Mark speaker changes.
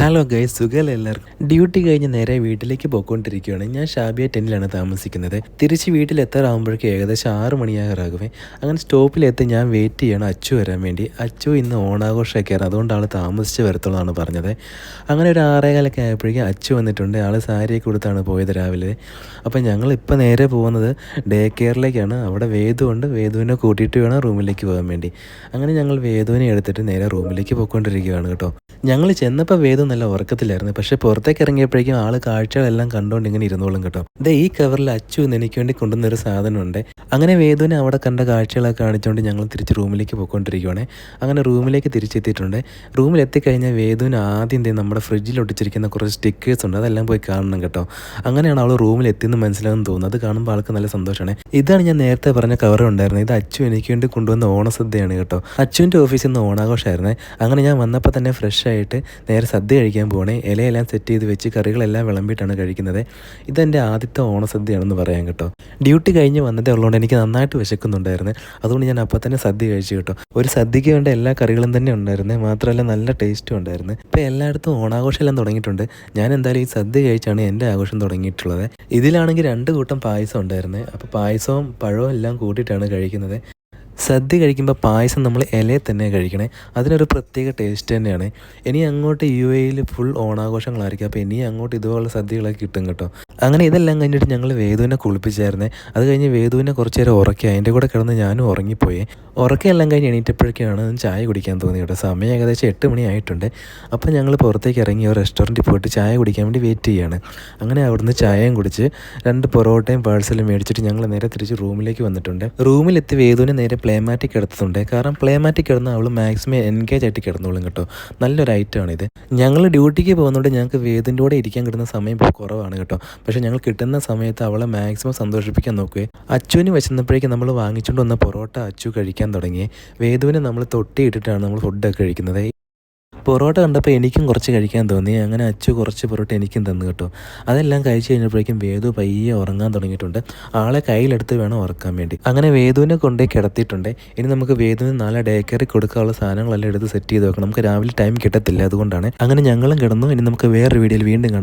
Speaker 1: Hello guys, സുഖമല്ല എല്ലാവർക്കും. Duty കഴിഞ്ഞ് നേരെ വീട്ടിലേക്ക് പോയിക്കൊണ്ടിരിക്കുകയാണ്. ഞാൻ ഷാബിയ 10-ലാണ് താമസിക്കുന്നത്. തിരിച്ച് വീട്ടിലെത്താറാകുമ്പോഴേക്കും ഏകദേശം 6 മണിയാകാറാകുമേ. അങ്ങനെ സ്റ്റോപ്പിലെത്തി ഞാൻ വെയിറ്റ് ചെയ്യണം അച്ചു വരാൻ വേണ്ടി. അച്ചു ഇന്ന് ഓണാഘോഷമൊക്കെയാണ്, അതുകൊണ്ട് ആൾ താമസിച്ച് വരത്തുള്ളതാണ് പറഞ്ഞത്. അങ്ങനെ ഒരു 6:15 ആയപ്പോഴേക്കും അച്ചു വന്നിട്ടുണ്ട്. ആൾ സാരിയൊക്കെ കൊടുത്താണ് പോയത് രാവിലെ. അപ്പം ഞങ്ങളിപ്പോൾ നേരെ പോകുന്നത് ഡേ കെയറിലേക്കാണ്. അവിടെ വേദുണ്ട്, വേദുവിനെ കൂട്ടിയിട്ട് വേണം റൂമിലേക്ക് പോകാൻ വേണ്ടി. അങ്ങനെ ഞങ്ങൾ വേദുവിനെ എടുത്തിട്ട് നേരെ റൂമിലേക്ക് പോയിക്കൊണ്ടിരിക്കുകയാണ് കേട്ടോ. ഞങ്ങൾ ചെന്നപ്പോൾ വേദു നല്ല ഉറക്കത്തിലായിരുന്നു. പക്ഷേ പുറത്തേക്ക് ഇറങ്ങിയപ്പോഴേക്കും ആൾ കാഴ്ചകളെല്ലാം കണ്ടുകൊണ്ട് ഇങ്ങനെ ഇരുന്നോളും കേട്ടോ. ഈ കവറിൽ അച്ചു എന്ന് എനിക്ക് വേണ്ടി കൊണ്ടുവന്നൊരു സാധനമുണ്ട്. അങ്ങനെ വേദുവിനെ അവിടെ കണ്ട കാഴ്ചകളൊക്കെ കാണിച്ചുകൊണ്ട് ഞങ്ങൾ തിരിച്ച് റൂമിലേക്ക് പോയിക്കൊണ്ടിരിക്കുകയാണ്. അങ്ങനെ റൂമിലേക്ക് തിരിച്ചെത്തിയിട്ടുണ്ട്. റൂമിലെത്തിക്കഴിഞ്ഞാൽ വേദുവിന് ആദ്യം നമ്മുടെ ഫ്രിഡ്ജിൽ ഒട്ടിച്ചിരിക്കുന്ന കുറച്ച് സ്റ്റിക്കേഴ്സ് ഉണ്ട്, അതെല്ലാം പോയി കാണണം കേട്ടോ. അങ്ങനെയാണ് അവൾ റൂമിലെത്തിയെന്ന് മനസ്സിലാകുന്നു തോന്നുന്നത്. അത് കാണുമ്പോൾ ആൾക്ക് നല്ല സന്തോഷമാണ്. ഇതാണ് ഞാൻ നേരത്തെ പറഞ്ഞ കവർ ഉണ്ടായിരുന്നത്. ഇത് അച്ചു എനിക്ക് വേണ്ടി കൊണ്ടുവന്ന ഓണസദ്യയാണ് കേട്ടോ. അച്ചുവിൻ്റെ ഓഫീസിൽ നിന്ന് ഓണാഘോഷമായിരുന്നേ. അങ്ങനെ ഞാൻ വന്നപ്പോൾ തന്നെ ഫ്രഷ് ആയിട്ട് നേരെ സദ്യ കഴിക്കാൻ പോകണേ. ഇലയെല്ലാം സെറ്റ് ചെയ്ത് വെച്ച് കറികളെല്ലാം വിളമ്പിയിട്ടാണ് കഴിക്കുന്നത്. ഇതെൻ്റെ ആദ്യത്തെ ഓണസദ്യയാണെന്ന് പറയാം കേട്ടോ. ഡ്യൂട്ടി കഴിഞ്ഞ് വന്നതേ ഉള്ളതുകൊണ്ട് എനിക്ക് നന്നായിട്ട് വിശക്കുന്നുണ്ടായിരുന്നു. അതുകൊണ്ട് ഞാൻ അപ്പം തന്നെ സദ്യ കഴിച്ചു കേട്ടോ. ഒരു സദ്യയ്ക്ക് വേണ്ട എല്ലാ കറികളും തന്നെ ഉണ്ടായിരുന്നു. മാത്രമല്ല നല്ല ടേസ്റ്റും ഉണ്ടായിരുന്നു. ഇപ്പോൾ എല്ലായിടത്തും ഓണാഘോഷം എല്ലാം തുടങ്ങിയിട്ടുണ്ട്. ഞാൻ എന്തായാലും ഈ സദ്യ കഴിച്ചാണ് എൻ്റെ ആഘോഷം തുടങ്ങിയിട്ടുള്ളത്. ഇതിലാണെങ്കിൽ 2 കൂട്ടം പായസം ഉണ്ടായിരുന്നു. അപ്പോൾ പായസവും പഴവും എല്ലാം കൂട്ടിയിട്ടാണ് കഴിക്കുന്നത്. സദ്യ കഴിക്കുമ്പോൾ പായസം നമ്മൾ ഇലയിൽ തന്നെ കഴിക്കണേ. അതിനൊരു പ്രത്യേക ടേസ്റ്റ് തന്നെയാണ്. ഇനി അങ്ങോട്ട് UAE ഫുൾ ഓണാഘോഷങ്ങളായിരിക്കും. അപ്പോൾ ഇനി അങ്ങോട്ട് ഇതുപോലുള്ള സദ്യകളൊക്കെ കിട്ടും കേട്ടോ. അങ്ങനെ ഇതെല്ലാം കഴിഞ്ഞിട്ട് ഞങ്ങൾ വേദുവിനെ കുളിപ്പിച്ചായിരുന്നേ. അത് കഴിഞ്ഞ് വേദുവിനെ കുറച്ച് നേരം ഉറക്കി. അതിൻ്റെ കൂടെ കിടന്ന് ഞാനും ഉറങ്ങിപ്പോയി. ഉറക്കെല്ലാം കഴിഞ്ഞ് എണീറ്റപ്പോഴേക്കാണ് ചായ കുടിക്കാൻ തോന്നി കേട്ടോ. സമയം ഏകദേശം 8 മണി ആയിട്ടുണ്ട്. അപ്പോൾ ഞങ്ങൾ പുറത്തേക്ക് ഇറങ്ങി ഒരു റെസ്റ്റോറൻറ്റിൽ പോയിട്ട് ചായ കുടിക്കാൻ വേണ്ടി വെയിറ്റ് ചെയ്യുകയാണ്. അങ്ങനെ അവിടുന്ന് ചായയും കുടിച്ച് 2 പൊറോട്ടയും പാഴ്സലും മേടിച്ചിട്ട് ഞങ്ങൾ നേരെ തിരിച്ച് റൂമിലേക്ക് വന്നിട്ടുണ്ട്. റൂമിലെത്തി വേദുവിനെ നേരെ പ്ലേമാറ്റിക് കിടത്തുന്നുണ്ട്. കാരണം പ്ലേമാറ്റിക് കിടന്ന് അവൾ മാക്സിമം എൻഗേജ് ആയിട്ട് കിടന്നോളും കേട്ടോ. നല്ലൊരു ഐറ്റമാണിത്. ഞങ്ങൾ ഡ്യൂട്ടിക്ക് പോകുന്നതുകൊണ്ട് ഞങ്ങൾക്ക് വേദിൻ്റെ കൂടെ ഇരിക്കാൻ കിട്ടുന്ന സമയം ഇപ്പോൾ കുറവാണ് കേട്ടോ. പക്ഷേ ഞങ്ങൾ കിട്ടുന്ന സമയത്ത് അവളെ മാക്സിമം സന്തോഷിപ്പിക്കാൻ നോക്കുകയെ. അച്ചുവിന് വെച്ചപ്പോഴേക്കും നമ്മൾ വാങ്ങിച്ചുകൊണ്ട് വന്ന പൊറോട്ട അച്ചു കഴിക്കാൻ തുടങ്ങി. വേദുവിനെ നമ്മൾ തൊട്ടിയിട്ടിട്ടാണ് നമ്മൾ ഫുഡൊക്കെ കഴിക്കുന്നത്. പൊറോട്ട കണ്ടപ്പോൾ എനിക്കും കുറച്ച് കഴിക്കാൻ തോന്നി. അങ്ങനെ അച്ചു കുറച്ച് പൊറോട്ട എനിക്കും തന്നു കേട്ടോ. അതെല്ലാം കഴിച്ച് കഴിഞ്ഞപ്പോഴേക്കും വേദു പയ്യെ ഉറങ്ങാൻ തുടങ്ങിയിട്ടുണ്ട്. ആളെ കയ്യിലെടുത്ത് വേണം ഉറക്കാൻ വേണ്ടി. അങ്ങനെ വേദുവിനെ കൊണ്ടേ കിടത്തിയിട്ടുണ്ട്. ഇനി നമുക്ക് വേദുവിന് നാളെ ഡേ കെയറിൽ കൊടുക്കാനുള്ള സാധനങ്ങളെല്ലാം എടുത്ത് സെറ്റ് ചെയ്ത് വെക്കണം. നമുക്ക് രാവിലെ ടൈം കിട്ടത്തില്ല, അതുകൊണ്ടാണ്. അങ്ങനെ ഞങ്ങളും കിടന്നു. ഇനി നമുക്ക് വേറൊരു വീഡിയോയിൽ വീണ്ടും കാണാം.